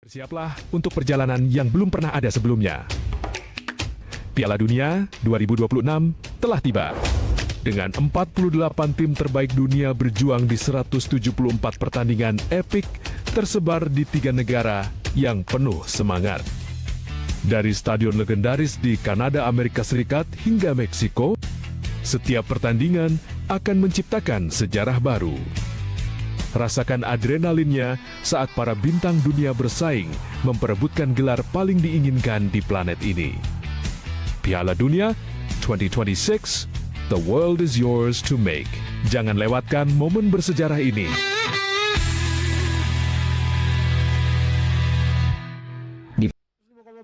Bersiaplah untuk perjalanan yang belum pernah ada sebelumnya. Piala Dunia 2026 telah tiba. Dengan 48 tim terbaik dunia berjuang di 174 pertandingan epik tersebar di 3 negara yang penuh semangat. Dari stadion legendaris di Kanada, Amerika Serikat hingga Meksiko, setiap pertandingan akan menciptakan sejarah baru. Rasakan adrenalinnya saat para bintang dunia bersaing memperebutkan gelar paling diinginkan di planet ini. Piala Dunia 2026, the world is yours to make. Jangan lewatkan momen bersejarah ini.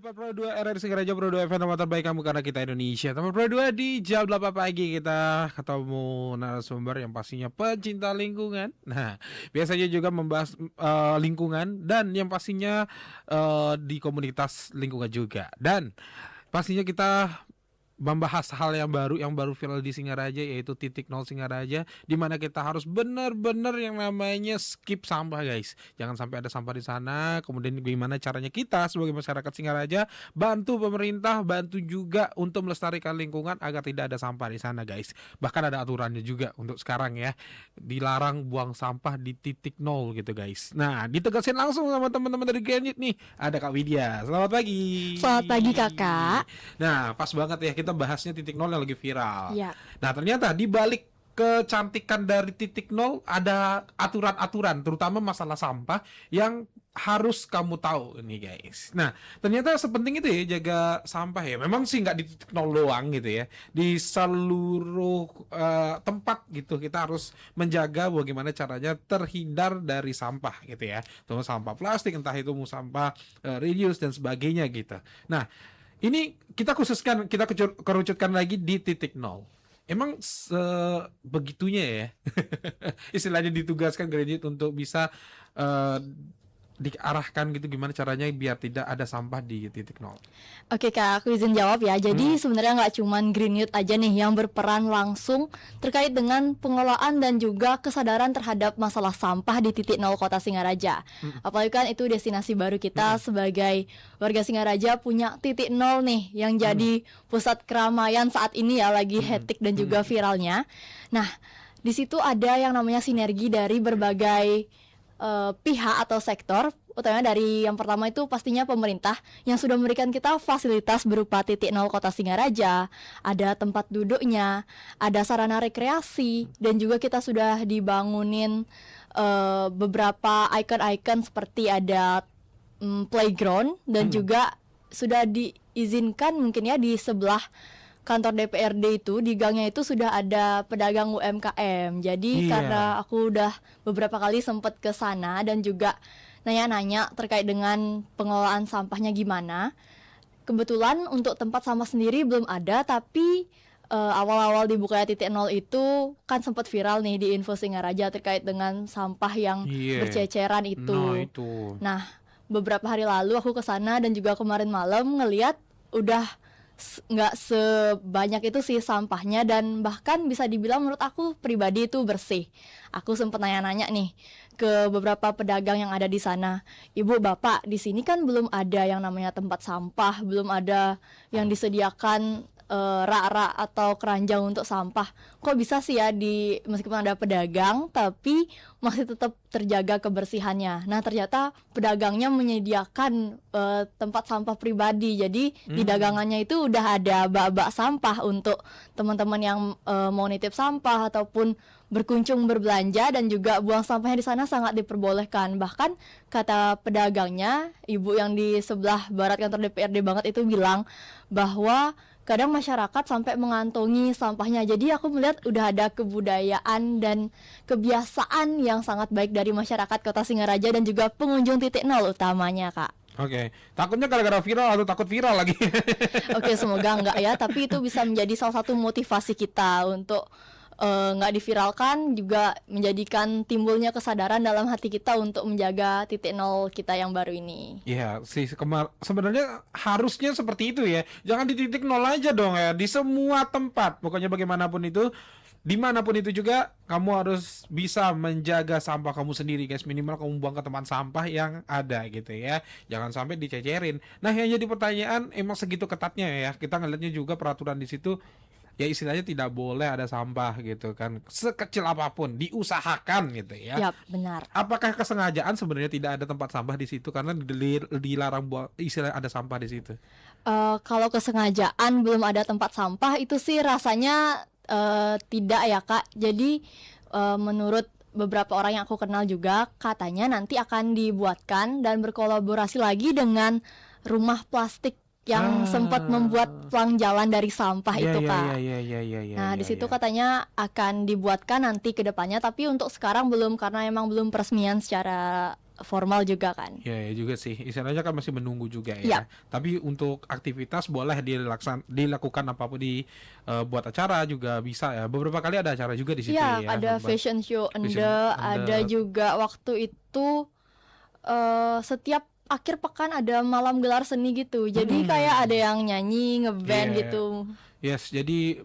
Pro 2 RRI Singaraja Pro 2 event terbaik kamu karena kita Indonesia. Teman Pro 2 di jam 8 pagi kita ketemu narasumber yang pastinya pencinta lingkungan. Nah, biasanya juga membahas lingkungan dan yang pastinya di komunitas lingkungan juga. Dan pastinya kita membahas hal yang baru viral di Singaraja, yaitu titik nol Singaraja, di mana kita harus benar-benar yang namanya skip sampah, guys. Jangan sampai ada sampah di sana. Kemudian bagaimana caranya kita sebagai masyarakat Singaraja bantu pemerintah, bantu juga untuk melestarikan lingkungan agar tidak ada sampah di sana, guys. Bahkan ada aturannya juga untuk sekarang ya, dilarang buang sampah di titik nol gitu, guys. Nah, ditegasin langsung sama teman-teman dari Genit nih. Ada Kak Widya. Selamat pagi. Selamat pagi, Kakak. Nah, pas banget ya kita bahasnya titik nol yang lagi viral. Ya. Nah, ternyata di balik kecantikan dari titik nol ada aturan-aturan, terutama masalah sampah yang harus kamu tahu nih, guys. Nah, ternyata sepenting itu ya jaga sampah ya. Memang sih nggak di titik nol doang gitu ya. Di seluruh tempat gitu kita harus menjaga bagaimana caranya terhindar dari sampah gitu ya. Terutama sampah plastik, entah itu mau sampah reuse dan sebagainya gitu. Nah, ini kita kerucutkan lagi di titik nol. Emang begitunya ya, istilahnya ditugaskan Gradit untuk bisa diarahkan gitu gimana caranya biar tidak ada sampah di titik nol. Oke, Kak, aku izin jawab ya. Jadi sebenarnya nggak cuma Green Youth aja nih yang berperan langsung terkait dengan pengelolaan dan juga kesadaran terhadap masalah sampah di titik nol Kota Singaraja. Apalagi kan itu destinasi baru kita sebagai warga Singaraja, punya titik nol nih yang jadi pusat keramaian saat ini ya, lagi hektik dan juga viralnya. Nah, di situ ada yang namanya sinergi dari berbagai pihak atau sektor, utamanya dari yang pertama itu pastinya pemerintah yang sudah memberikan kita fasilitas berupa titik nol Kota Singaraja, ada tempat duduknya, ada sarana rekreasi, dan juga kita sudah dibangunin beberapa ikon-ikon seperti ada playground, dan juga sudah diizinkan mungkin ya di sebelah kantor DPRD itu, di gangnya itu sudah ada pedagang UMKM. Jadi karena aku udah beberapa kali sempat ke sana dan juga nanya-nanya terkait dengan pengelolaan sampahnya gimana. Kebetulan untuk tempat sampah sendiri belum ada, tapi awal-awal dibukanya titik nol itu kan sempat viral nih di Info Singaraja terkait dengan sampah yang berceceran itu. Nah, beberapa hari lalu aku ke sana dan juga kemarin malam ngelihat udah nggak sebanyak itu sih sampahnya, dan bahkan bisa dibilang menurut aku pribadi itu bersih. Aku sempat nanya-nanya nih ke beberapa pedagang yang ada di sana, Ibu, Bapak, di sini kan belum ada yang namanya tempat sampah, belum ada yang disediakan rak-rak atau keranjang untuk sampah. Kok bisa sih ya meskipun ada pedagang tapi masih tetap terjaga kebersihannya. Nah, ternyata pedagangnya menyediakan tempat sampah pribadi. Jadi di dagangannya itu udah ada bak-bak sampah untuk teman-teman yang mau nitip sampah ataupun berkunjung berbelanja, dan juga buang sampahnya di sana sangat diperbolehkan. Bahkan kata pedagangnya, ibu yang di sebelah barat kantor DPRD banget itu bilang bahwa kadang masyarakat sampai mengantongi sampahnya. Jadi aku melihat udah ada kebudayaan dan kebiasaan yang sangat baik dari masyarakat Kota Singaraja dan juga pengunjung titik nol utamanya, Kak. Oke, takutnya gara-gara viral atau takut viral lagi? Oke, semoga enggak ya. Tapi itu bisa menjadi salah satu motivasi kita untuk nggak diviralkan, juga menjadikan timbulnya kesadaran dalam hati kita untuk menjaga titik nol kita yang baru ini. Iya sih, sebenarnya harusnya seperti itu ya. Jangan di titik nol aja dong ya, di semua tempat. Pokoknya bagaimanapun itu dimanapun itu juga kamu harus bisa menjaga sampah kamu sendiri guys. Minimal kamu buang ke tempat sampah yang ada gitu ya. Jangan sampai dicecerin. Nah yang jadi pertanyaan, emang segitu ketatnya ya? Kita ngeliatnya juga peraturan di situ ya, istilahnya tidak boleh ada sampah gitu kan, sekecil apapun diusahakan gitu ya. Yap, benar. Apakah kesengajaan sebenarnya tidak ada tempat sampah di situ karena dilarang buat istilah ada sampah di situ? Kalau kesengajaan belum ada tempat sampah itu sih rasanya tidak ya Kak. Jadi menurut beberapa orang yang aku kenal juga, katanya nanti akan dibuatkan dan berkolaborasi lagi dengan rumah plastik yang sempat membuat pelang jalan dari sampah itu Kak. Nah di situ katanya akan dibuatkan nanti ke depannya, tapi untuk sekarang belum karena emang belum peresmian secara formal juga kan. Ya juga sih, istilahnya kan masih menunggu juga ya. Ya. Tapi untuk aktivitas boleh dilakukan apapun buat acara juga bisa ya. Beberapa kali ada acara juga di situ Iya, ya. ada fashion show ada juga waktu itu setiap akhir pekan ada malam gelar seni gitu. Jadi kayak ada yang nyanyi, ngeband Iya. gitu. Yes, jadi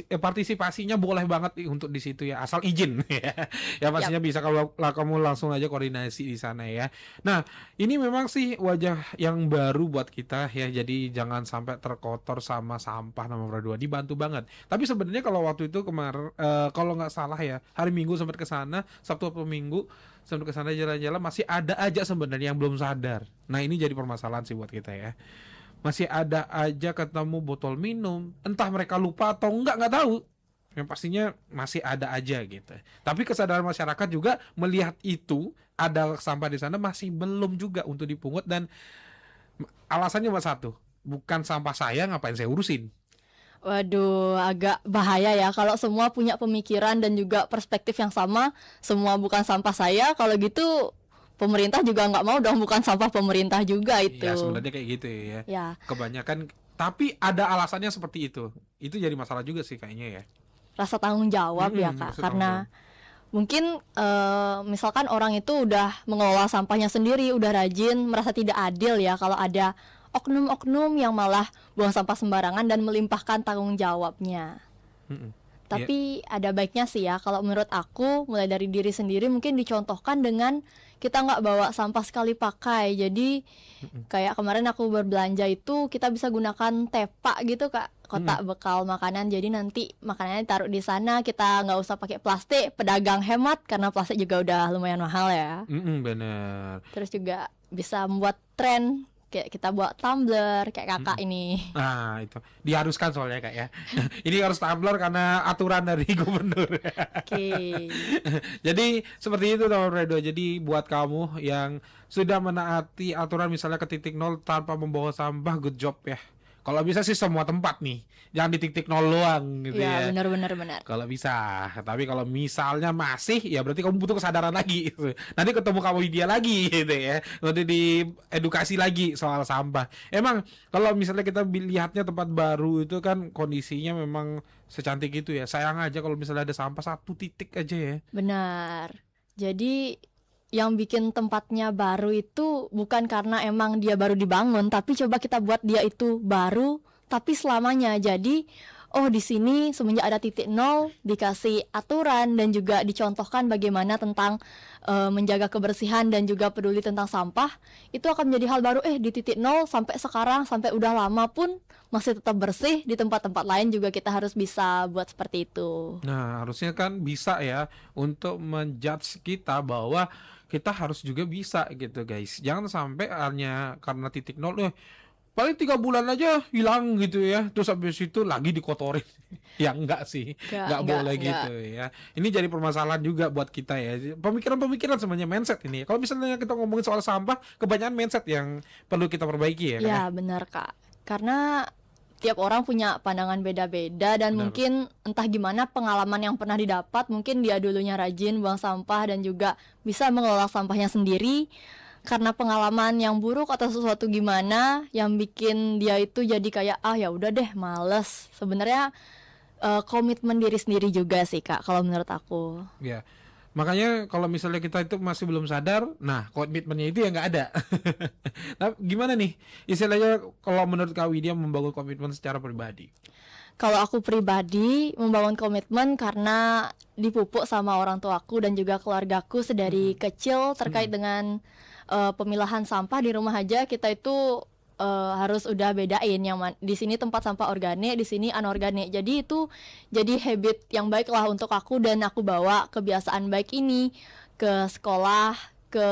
partisipasinya boleh banget untuk di situ ya, asal izin ya. Ya pastinya bisa kalau kamu langsung aja koordinasi di sana ya. Nah, ini memang sih wajah yang baru buat kita ya. Jadi jangan sampai terkotor sama sampah nomor 2. Dibantu banget. Tapi sebenarnya kalau waktu itu kemarin kalau nggak salah ya, hari Minggu sempat ke sana, Sabtu atau Minggu sempat ke sana jalan-jalan, masih ada aja sebenarnya yang belum sadar. Nah, ini jadi permasalahan sih buat kita ya. Masih ada aja ketemu botol minum, entah mereka lupa atau nggak tahu. Yang pastinya masih ada aja gitu. Tapi kesadaran masyarakat juga melihat itu ada sampah di sana masih belum juga untuk dipungut, dan alasannya cuma satu, bukan sampah saya, ngapain saya urusin. Waduh, agak bahaya ya kalau semua punya pemikiran dan juga perspektif yang sama, semua bukan sampah saya, kalau gitu pemerintah juga nggak mau dong, bukan sampah pemerintah juga itu. Ya sebenarnya kayak gitu ya. Ya. Kebanyakan, tapi ada alasannya seperti itu. Itu jadi masalah juga sih kayaknya ya. Rasa tanggung jawab ya Kak, rasa karena tanggung mungkin misalkan orang itu udah mengelola sampahnya sendiri, udah rajin, merasa tidak adil ya kalau ada oknum-oknum yang malah buang sampah sembarangan dan melimpahkan tanggung jawabnya. Tapi ada baiknya sih ya, kalau menurut aku mulai dari diri sendiri mungkin dicontohkan dengan kita nggak bawa sampah sekali pakai. Jadi kayak kemarin aku berbelanja itu kita bisa gunakan tepa gitu Kak, kotak bekal makanan. Jadi nanti makanannya taruh di sana, kita nggak usah pakai plastik, pedagang hemat karena plastik juga udah lumayan mahal ya. Bener. Terus juga bisa membuat tren, kayak kita buat tumbler kayak kakak ini. Nah itu diharuskan soalnya Kak ya. Ini harus tumbler karena aturan dari gubernur. Oke. Jadi seperti itu nomor 2. Jadi buat kamu yang sudah menaati aturan misalnya ke titik nol tanpa membawa sampah, good job ya. Kalau bisa sih semua tempat nih, jangan di titik nol doang gitu ya. Ya benar. Kalau bisa, tapi kalau misalnya masih, ya berarti kamu butuh kesadaran lagi gitu. Nanti ketemu kamu dia lagi gitu ya. Nanti diedukasi lagi soal sampah. Emang kalau misalnya kita lihatnya tempat baru itu kan kondisinya memang secantik itu ya. Sayang aja kalau misalnya ada sampah satu titik aja ya. Benar. Jadi yang bikin tempatnya baru itu bukan karena emang dia baru dibangun, tapi coba kita buat dia itu baru tapi selamanya. Jadi di sini semenjak ada titik nol dikasih aturan dan juga dicontohkan bagaimana tentang menjaga kebersihan dan juga peduli tentang sampah, itu akan menjadi hal baru. Di titik nol sampai sekarang, sampai udah lama pun masih tetap bersih. Di tempat-tempat lain juga kita harus bisa buat seperti itu. Nah harusnya kan bisa ya untuk menjudge kita bahwa kita harus juga bisa gitu guys. Jangan sampai hanya karena titik nol paling 3 bulan aja hilang gitu ya, terus habis itu lagi dikotorin. Ya enggak sih, enggak boleh gitu ya. Ini jadi permasalahan juga buat kita ya. Pemikiran-pemikiran sebenarnya, mindset ini. Kalau misalnya kita ngomongin soal sampah, kebanyakan mindset yang perlu kita perbaiki ya. Ya benar Kak, karena tiap orang punya pandangan beda-beda dan mungkin entah gimana pengalaman yang pernah didapat, mungkin dia dulunya rajin buang sampah dan juga bisa mengelola sampahnya sendiri. Karena pengalaman yang buruk atau sesuatu gimana yang bikin dia itu jadi kayak ya udah deh males. Sebenarnya komitmen diri sendiri juga sih Kak kalau menurut aku. Ya. Makanya kalau misalnya kita itu masih belum sadar, nah komitmennya itu ya nggak ada. Nah, gimana nih istilahnya kalau menurut Kak Widya membangun komitmen secara pribadi? Kalau aku pribadi membangun komitmen karena dipupuk sama orang tuaku dan juga keluargaku sedari kecil terkait dengan pemilahan sampah di rumah aja kita itu harus udah bedain di sini tempat sampah organik, di sini anorganik. Jadi itu jadi habit yang baik lah untuk aku dan aku bawa kebiasaan baik ini ke sekolah, ke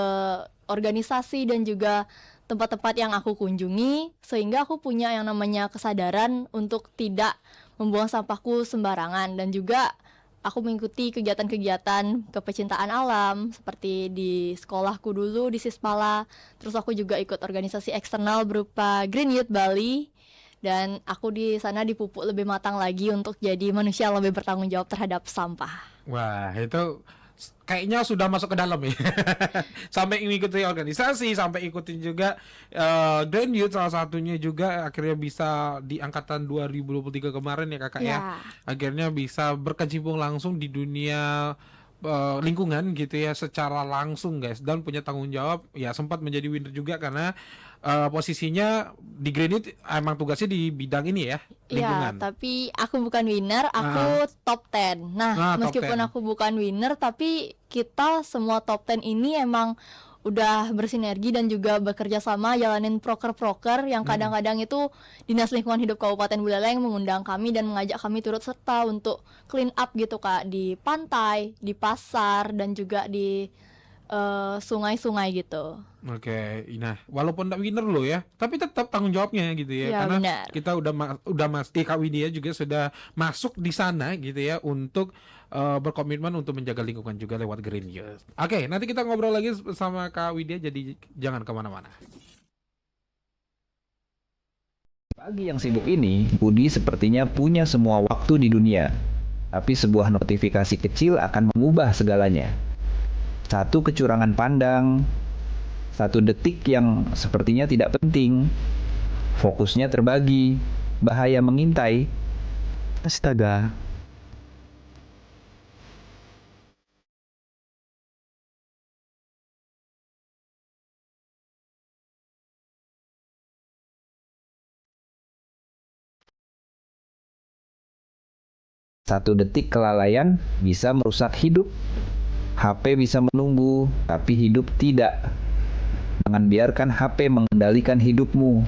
organisasi dan juga tempat-tempat yang aku kunjungi sehingga aku punya yang namanya kesadaran untuk tidak membuang sampahku sembarangan dan juga aku mengikuti kegiatan-kegiatan kepecintaan alam seperti di sekolahku dulu di Sispala. Terus aku juga ikut organisasi eksternal berupa Green Youth Bali dan aku di sana dipupuk lebih matang lagi untuk jadi manusia yang lebih bertanggung jawab terhadap sampah. Wah, itu kayaknya sudah masuk ke dalam ya. Sampai mengikuti organisasi, sampai ikutin juga Grand Youth salah satunya juga akhirnya bisa di angkatan 2023 kemarin ya kakak ya. Akhirnya bisa berkecimpung langsung di dunia lingkungan gitu ya secara langsung guys dan punya tanggung jawab ya sempat menjadi winner juga karena posisinya di Grand Youth emang tugasnya di bidang ini ya lingkungan. Ya, tapi aku bukan winner, aku top 10. Nah, top meskipun 10. aku bukan winner, tapi kita semua top 10 ini emang udah bersinergi dan juga bekerja sama jalanin proker-proker yang kadang-kadang itu Dinas Lingkungan Hidup Kabupaten Buleleng mengundang kami dan mengajak kami turut serta untuk clean up gitu Kak, di pantai, di pasar, dan juga di sungai-sungai gitu. Oke, nah walaupun tak winner lo ya, tapi tetap tanggung jawabnya gitu ya, Ya, karena benar. kita Kak Widya juga sudah masuk di sana gitu ya untuk berkomitmen untuk menjaga lingkungan juga lewat Green Youth. Oke, nanti kita ngobrol lagi sama Kak Widya, jadi jangan kemana-mana. Pagi yang sibuk ini, Budi sepertinya punya semua waktu di dunia. Tapi sebuah notifikasi kecil akan mengubah segalanya. Satu kecurangan pandang, satu detik yang sepertinya tidak penting. Fokusnya terbagi, bahaya mengintai. Astaga. Satu detik kelalaian bisa merusak hidup. HP bisa menunggu, tapi hidup tidak. Jangan biarkan HP mengendalikan hidupmu.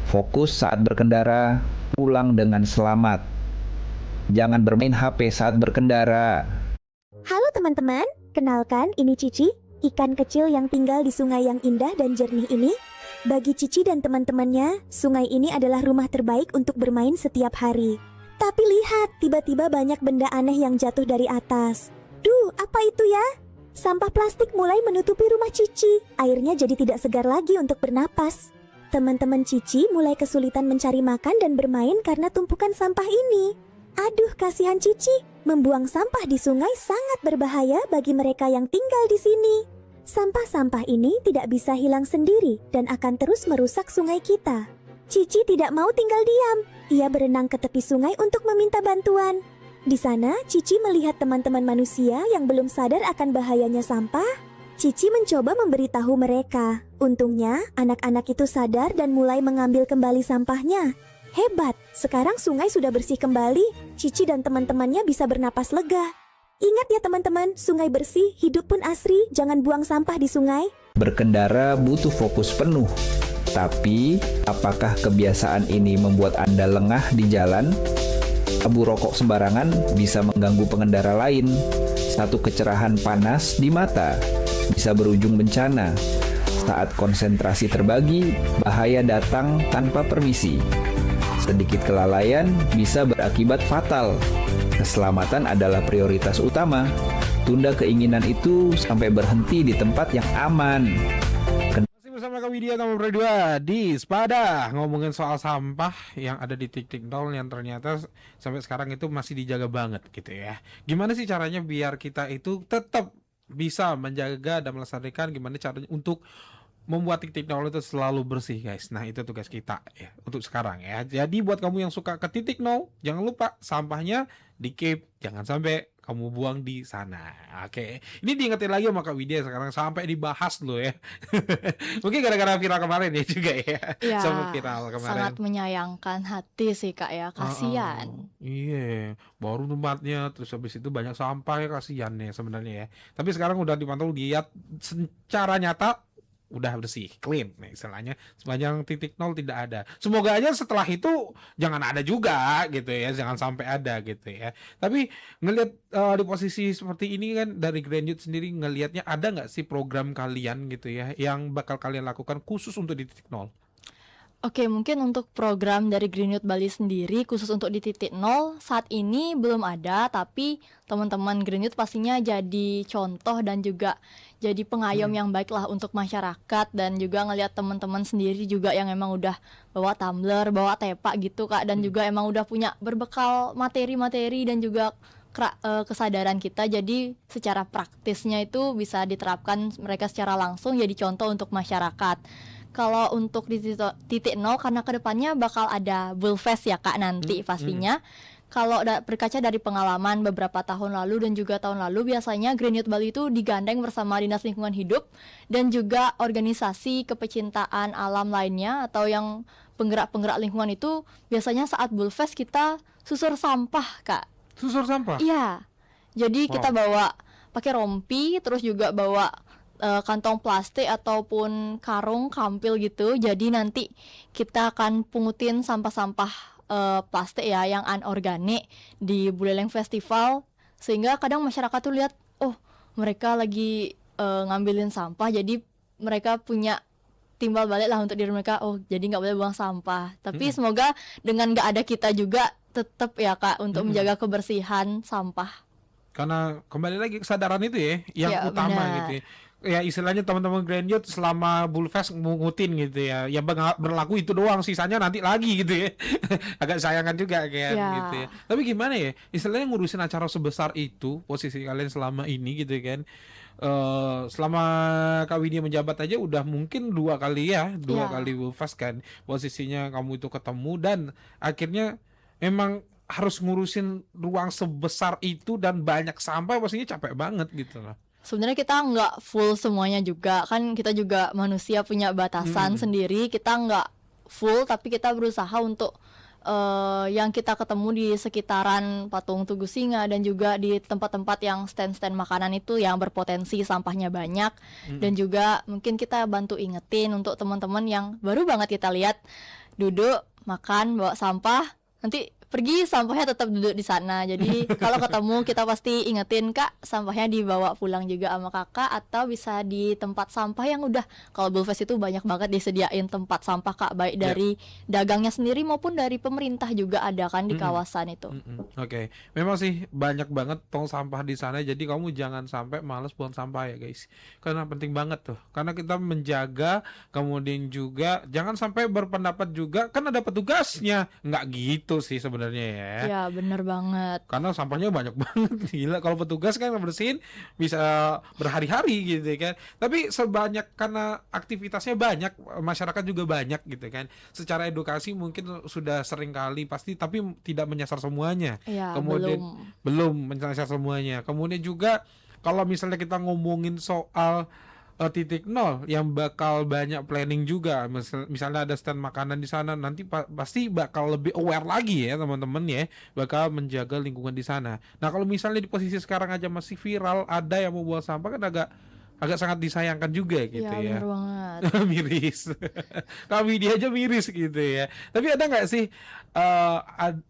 Fokus saat berkendara, pulang dengan selamat. Jangan bermain HP saat berkendara. Halo teman-teman, kenalkan ini Cici, ikan kecil yang tinggal di sungai yang indah dan jernih ini. Bagi Cici dan teman-temannya, sungai ini adalah rumah terbaik untuk bermain setiap hari. Tapi lihat, tiba-tiba banyak benda aneh yang jatuh dari atas. Duh, apa itu ya? Sampah plastik mulai menutupi rumah Cici. Airnya jadi tidak segar lagi untuk bernapas. Teman-teman Cici mulai kesulitan mencari makan dan bermain karena tumpukan sampah ini. Aduh, kasihan Cici. Membuang sampah di sungai sangat berbahaya bagi mereka yang tinggal di sini. Sampah-sampah ini tidak bisa hilang sendiri dan akan terus merusak sungai kita. Cici tidak mau tinggal diam. Ia berenang ke tepi sungai untuk meminta bantuan. Di sana, Cici melihat teman-teman manusia yang belum sadar akan bahayanya sampah. Cici mencoba memberitahu mereka. Untungnya, anak-anak itu sadar dan mulai mengambil kembali sampahnya. Hebat, sekarang sungai sudah bersih kembali. Cici dan teman-temannya bisa bernapas lega. Ingat ya teman-teman, sungai bersih, hidup pun asri, jangan buang sampah di sungai. Berkendara butuh fokus penuh. Tapi, apakah kebiasaan ini membuat Anda lengah di jalan? Abu rokok sembarangan bisa mengganggu pengendara lain. Satu kecerahan panas di mata bisa berujung bencana. Saat konsentrasi terbagi, bahaya datang tanpa permisi. Sedikit kelalaian bisa berakibat fatal. Keselamatan adalah prioritas utama. Tunda keinginan itu sampai berhenti di tempat yang aman. Bersama Kak Widya nomor 2 di Sepada ngomongin soal sampah yang ada di titik nol yang ternyata sampai sekarang itu masih dijaga banget gitu ya. Gimana sih caranya biar kita itu tetap bisa menjaga dan melestarikan, gimana caranya untuk membuat titik nol itu selalu bersih guys. Nah itu tugas kita ya untuk sekarang ya. Jadi buat kamu yang suka ke titik nol, jangan lupa sampahnya di keep, jangan sampai kamu buang di sana. Oke, ini diingetin lagi sama Kak Widya sekarang sampai dibahas loh ya. Mungkin gara-gara viral kemarin ya juga ya. Ya, Sempat viral kemarin. sangat menyayangkan hati sih Kak ya, kasihan. Iya, baru tempatnya terus habis itu banyak sampah ya, kasihan ya sebenarnya ya. Tapi sekarang udah dipantau, lihat secara nyata udah bersih, clean nih istilahnya, sepanjang titik nol tidak ada. Semoga aja setelah itu jangan ada juga gitu ya, jangan sampai ada gitu ya. Tapi ngelihat di posisi seperti ini kan dari Grand Youth sendiri ngelihatnya ada nggak sih program kalian gitu ya yang bakal kalian lakukan khusus untuk di titik nol? Oke, mungkin untuk program dari Green Youth Bali sendiri khusus untuk di titik nol saat ini belum ada, tapi teman-teman Green Youth pastinya jadi contoh dan juga jadi pengayom yang baik lah untuk masyarakat, dan juga ngelihat teman-teman sendiri juga yang emang udah bawa tumbler, bawa tepak gitu Kak, dan juga emang udah punya berbekal materi-materi dan juga kesadaran kita, jadi secara praktisnya itu bisa diterapkan mereka secara langsung jadi contoh untuk masyarakat. Kalau untuk di titik nol, karena kedepannya bakal ada Bullfest ya Kak nanti pastinya. Kalau berkaca dari pengalaman beberapa tahun lalu dan juga tahun lalu, biasanya Green Youth Bali itu digandeng bersama Dinas Lingkungan Hidup dan juga organisasi kepecintaan alam lainnya atau yang penggerak-penggerak lingkungan itu, biasanya saat Bullfest kita susur sampah Kak. Susur sampah? Iya, jadi kita bawa pakai rompi, terus juga bawa kantong plastik ataupun karung kampil gitu. Jadi nanti kita akan pungutin sampah-sampah plastik ya yang anorganik di Buleleng Festival, sehingga kadang masyarakat tuh lihat, oh mereka lagi ngambilin sampah, jadi mereka punya timbal balik lah untuk diri mereka, oh jadi nggak boleh buang sampah. Tapi semoga dengan nggak ada kita juga tetap ya Kak untuk menjaga kebersihan sampah. Karena kembali lagi kesadaran itu ya yang Ya, utama benar. gitu ya. Ya istilahnya teman-teman Grand Youth selama Bullfest mengutin gitu ya. Ya berlaku itu doang, sisanya nanti lagi gitu ya. Agak sayangkan juga kayak Ya. gitu ya. Tapi gimana ya? Istilahnya ngurusin acara sebesar itu, posisi kalian selama ini gitu kan. Selama Kak Widya menjabat aja udah mungkin dua kali Ya. kali Bullfest kan. Posisinya kamu itu ketemu dan akhirnya memang harus ngurusin ruang sebesar itu dan banyak sampah, pastinya capek banget gitu loh. Sebenarnya kita nggak full semuanya juga, kan kita juga manusia punya batasan sendiri, kita nggak full, tapi kita berusaha untuk yang kita ketemu di sekitaran patung Tugu Singa dan juga di tempat-tempat yang stand-stand makanan itu yang berpotensi sampahnya banyak, dan juga mungkin kita bantu ingetin untuk teman-teman yang baru banget kita lihat duduk makan bawa sampah, nanti pergi sampahnya tetap duduk di sana. Jadi kalau ketemu kita pasti ingetin, Kak sampahnya dibawa pulang juga sama kakak, atau bisa di tempat sampah yang udah, kalau Bullfest itu banyak banget disediain tempat sampah Kak, baik dari dagangnya sendiri maupun dari pemerintah juga ada kan di kawasan itu. Oke, memang sih banyak banget tong sampah di sana. Jadi kamu jangan sampai males buang sampah ya guys, karena penting banget tuh. Karena kita menjaga, kemudian juga jangan sampai berpendapat juga kan ada petugasnya. Nggak gitu sih sebenarnya ya. Ya bener banget. Karena sampahnya banyak banget, gila. Kalau petugas kan bersihin bisa berhari-hari gitu kan. Tapi karena aktivitasnya banyak, masyarakat juga banyak gitu kan. Secara edukasi mungkin sudah sering kali pasti, tapi tidak menyasar semuanya. Ya, Kemudian belum menyasar semuanya. Kemudian juga kalau misalnya kita ngomongin soal titik nol yang bakal banyak planning juga, misalnya ada stand makanan di sana, nanti pasti bakal lebih aware lagi ya teman-teman ya, bakal menjaga lingkungan di sana. Nah kalau misalnya di posisi sekarang aja masih viral ada yang mau buang sampah, kan agak sangat disayangkan juga gitu Ya ya. bener banget. Miris. Kami dia aja miris gitu ya. Tapi ada nggak sih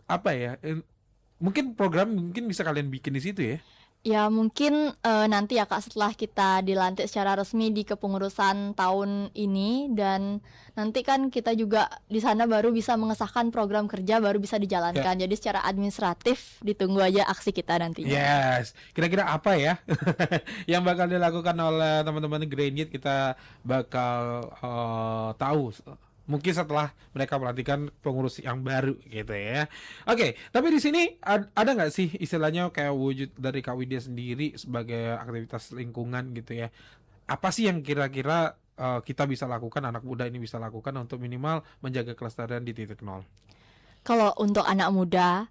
apa ya? Mungkin program mungkin bisa kalian bikin di situ ya. Ya mungkin nanti ya Kak, setelah kita dilantik secara resmi di kepengurusan tahun ini, dan nanti kan kita juga di sana baru bisa mengesahkan program kerja, baru bisa dijalankan. Jadi secara administratif ditunggu aja aksi kita nantinya. Yes, kira-kira apa ya yang bakal dilakukan oleh teman-teman Grand Youth, kita bakal tahu mungkin setelah mereka pelantikan pengurus yang baru gitu ya. Oke, tapi di sini ada nggak sih istilahnya kayak wujud dari Kak Widya sendiri sebagai aktivitas lingkungan gitu ya? Apa sih yang kira-kira kita bisa lakukan, anak muda ini bisa lakukan untuk minimal menjaga kelestarian di titik nol? Kalau untuk anak muda,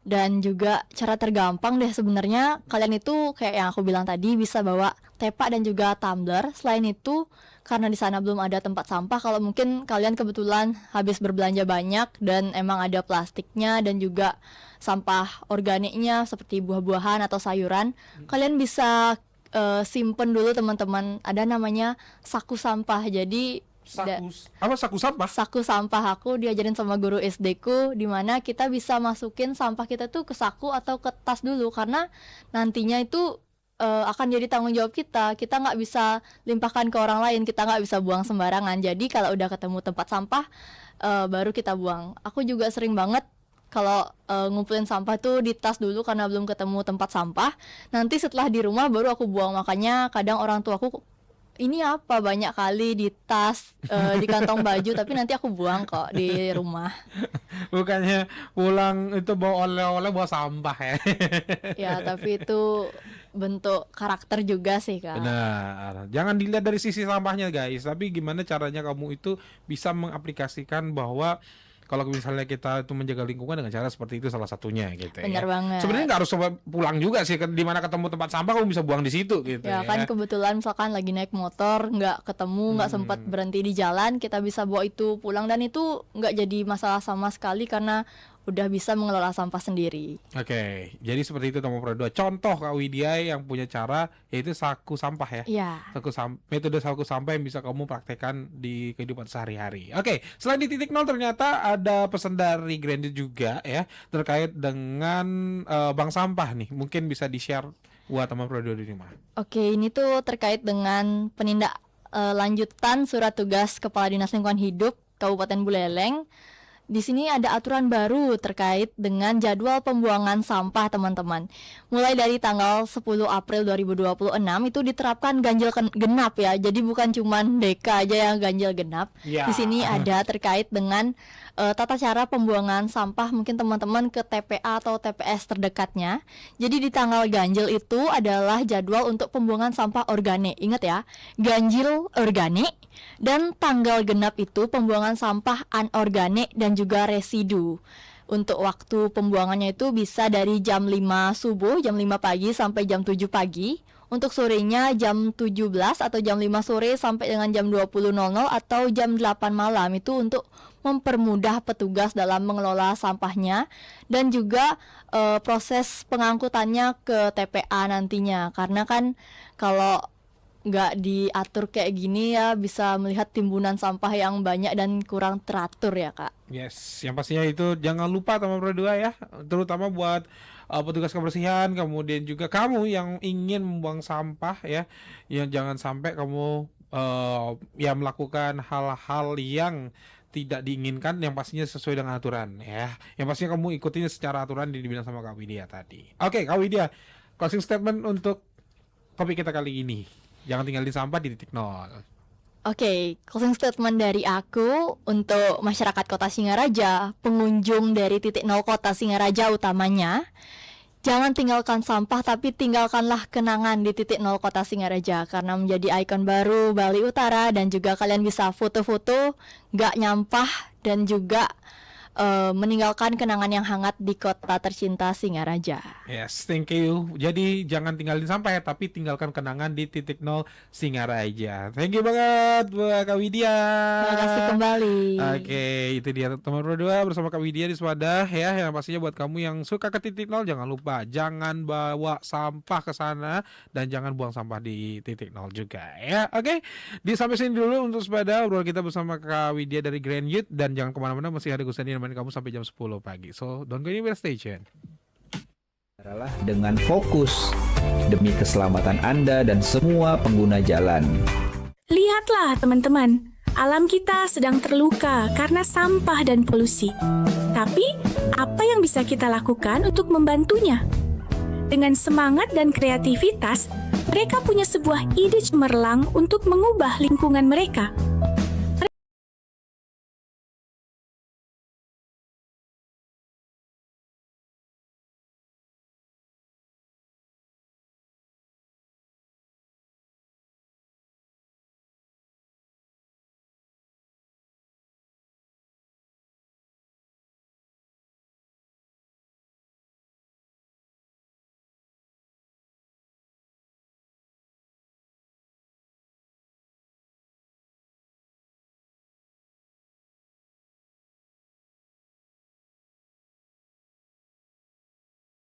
Dan juga cara tergampang deh sebenarnya kalian itu kayak yang aku bilang tadi bisa bawa tepak dan juga tumbler. Selain itu karena di sana belum ada tempat sampah, kalau mungkin kalian kebetulan habis berbelanja banyak dan emang ada plastiknya dan juga sampah organiknya seperti buah-buahan atau sayuran, kalian bisa simpen dulu teman-teman. Ada namanya saku sampah. Jadi Saku sampah? saku sampah aku diajarin sama guru SD ku, di mana kita bisa masukin sampah kita tuh ke saku atau ke tas dulu, karena nantinya itu akan jadi tanggung jawab kita. Kita nggak bisa limpahkan ke orang lain, kita nggak bisa buang sembarangan. Jadi kalau udah ketemu tempat sampah baru kita buang. Aku juga sering banget kalau ngumpulin sampah tuh di tas dulu karena belum ketemu tempat sampah. Nanti setelah di rumah baru aku buang. Makanya kadang orang tuaku, ini apa banyak kali di tas, di kantong baju, tapi nanti aku buang kok di rumah. Bukannya pulang itu bawa oleh-oleh, bawa sampah ya. Ya, tapi itu bentuk karakter juga sih, Kak. Benar. Jangan dilihat dari sisi sampahnya guys, tapi gimana caranya kamu itu bisa mengaplikasikan bahwa kalau misalnya kita itu menjaga lingkungan dengan cara seperti itu salah satunya gitu. Benar banget. Sebenarnya nggak harus pulang juga sih, di mana ketemu tempat sampah kamu bisa buang di situ gitu Ya kan kebetulan misalkan lagi naik motor nggak ketemu, nggak sempat berhenti di jalan, kita bisa bawa itu pulang dan itu nggak jadi masalah sama sekali karena udah bisa mengelola sampah sendiri. Oke, jadi seperti itu teman Pro 2. Contoh Kak Widya yang punya cara yaitu saku sampah ya. Iya. Metode saku sampah yang bisa kamu praktekkan di kehidupan sehari-hari. Oke, selain di titik nol ternyata ada pesan dari Grandit juga ya terkait dengan bank sampah nih. Mungkin bisa di-share buat teman Pro 2 di rumah. Oke, ini tuh terkait dengan lanjutan surat tugas Kepala Dinas Lingkungan Hidup Kabupaten Buleleng. Di sini ada aturan baru terkait dengan jadwal pembuangan sampah teman-teman. Mulai dari tanggal 10 April 2026 itu diterapkan ganjil genap ya. Jadi bukan cuman DK aja yang ganjil genap. Ya. Di sini ada terkait dengan tata cara pembuangan sampah mungkin teman-teman ke TPA atau TPS terdekatnya. Jadi di tanggal ganjil itu adalah jadwal untuk pembuangan sampah organik. Ingat ya, ganjil organik. Dan tanggal genap itu pembuangan sampah anorganik dan juga residu. Untuk waktu pembuangannya itu bisa dari jam 5 subuh, jam 5 pagi sampai jam 7 pagi. Untuk sorenya jam 17 atau jam 5 sore sampai dengan jam 20.00 atau jam 8 malam. Itu untuk mempermudah petugas dalam mengelola sampahnya dan juga proses pengangkutannya ke TPA nantinya. Karena kan kalau nggak diatur kayak gini ya bisa melihat timbunan sampah yang banyak dan kurang teratur ya Kak. Yes, yang pastinya itu jangan lupa teman Pro 2 ya, terutama buat petugas kebersihan, kemudian juga kamu yang ingin membuang sampah ya, yang jangan sampai kamu ya melakukan hal-hal yang tidak diinginkan, yang pastinya sesuai dengan aturan ya. Yang pastinya kamu ikutin secara aturan dibilang sama Kak Widya tadi. Oke, Kak Widya, closing statement untuk topik kita kali ini. Jangan tinggalin sampah di titik nol. Oke, closing statement dari aku untuk masyarakat Kota Singaraja, pengunjung dari titik nol Kota Singaraja utamanya. Jangan tinggalkan sampah tapi tinggalkanlah kenangan di titik nol Kota Singaraja karena menjadi ikon baru Bali Utara dan juga kalian bisa foto-foto, gak nyampah dan juga meninggalkan kenangan yang hangat di kota tercinta Singaraja. Yes, thank you. Jadi jangan tinggalin sampah ya, tapi tinggalkan kenangan di titik nol Singaraja. Thank you banget buat Kak Widya. Terima kasih kembali. Oke, itu dia teman Pro 2 bersama Kak Widya di Swadah ya. Yang pastinya buat kamu yang suka ke titik nol jangan lupa jangan bawa sampah ke sana dan jangan buang sampah di titik nol juga ya. Oke, sampai sini dulu untuk Swadah obrolan kita bersama Kak Widya dari Grand Youth dan jangan kemana-mana, masih ada Gusani kamu sampai jam 10 pagi. So, don't go anywhere, stay tuned. Dengan fokus demi keselamatan Anda dan semua pengguna jalan. Lihatlah teman-teman, alam kita sedang terluka karena sampah dan polusi. Tapi, apa yang bisa kita lakukan untuk membantunya? Dengan semangat dan kreativitas, mereka punya sebuah ide cemerlang untuk mengubah lingkungan mereka.